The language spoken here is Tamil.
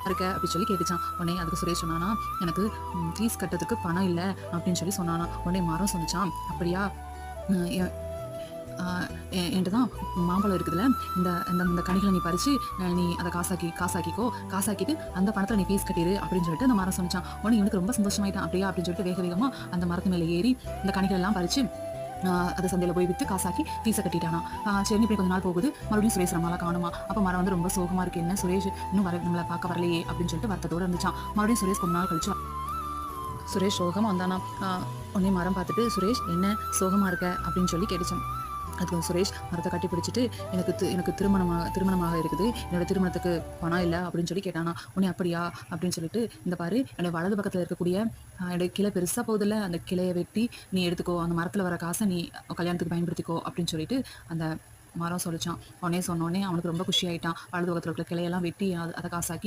இருக்க அப்படின்னு சொல்லி கேட்டுச்சான். உடனே அதுக்கு சுரேஷ் சொன்னானா, எனக்கு ஃபீஸ் கட்டுறதுக்கு பணம் இல்ல அப்படின்னு சொல்லி சொன்னானா. உடனே மரம் சொன்னுச்சாம், அப்படியா? அ எ ஆ என்ட்ட தான் மாம்பழம் இருக்குதுல்ல, இந்த இந்த இந்த கனிகள நீ பறிச்சு நீ அத காசாக்கிக்கோ. காசாக்கிட்டு அந்த பணத்துல நீ ஃபீஸ் கட்டிரு அப்படின்னு சொல்லிட்டு அந்த மரம் சொன்னுச்சாம். உடனே இவனுக்கு ரொம்ப சந்தோஷமாயிட்டான். அப்படியா அப்படின்னு சொல்லிட்டு வேக வேகமா அந்த மரத்து மேல ஏறி இந்த கனிகள் எல்லாம் பறிச்சு அத சந்தையில போய் வித்து காசாக்கி ஃபீஸ கட்டிட்டானா. சரின்னு இப்படி கொஞ்ச நாள் போகுது. மறுபடியும் சுரேஷ் நம்மளால காணுமா. அப்ப மரம் வந்து ரொம்ப சோகமா இருக்கு. என்ன சுரேஷ் இன்னும் நம்மள பார்க்க வரலையே அப்படின்னு சொல்லிட்டு வருத்தத்தோட இருந்துச்சாம். மறுபடியும் சுரேஷ் கொஞ்ச நாள் கழிச்சு சுரேஷ் சோகமா வந்தானா. உடனே மரம் பார்த்துட்டு, சுரேஷ் என்ன சோகமா இருக்க அப்படின்னு சொல்லி கேட்டுச்சான். அதுக்கு சுரேஷ் மரத்த கட்டி பிடிச்சிட்டு, எனக்கு திருமணமாக இருக்குது. என்னோட திருமணத்துக்கு பணம் இல்ல அப்படின்னு சொல்லி கேட்டானா. உடனே அப்படியா அப்படின்னு சொல்லிட்டு, இந்த பாரு என்னோட வலது பக்கத்துல இருக்கக்கூடிய என்னோட கிளை பெருசா போகுதுல்ல, அந்த கிளைய வெட்டி நீ எடுத்துக்கோ. அந்த மரத்துல வர காச நீ கல்யாணத்துக்கு பயன்படுத்திக்கோ அப்படின்னு சொல்லிட்டு அந்த மரம் சொல்லிச்சான். உடனே சொன்னோனே அவனுக்கு ரொம்ப குஷி ஆயிட்டான். வலது பக்கத்துல இருக்கிற கிளையெல்லாம் வெட்டி அத காசாக்கி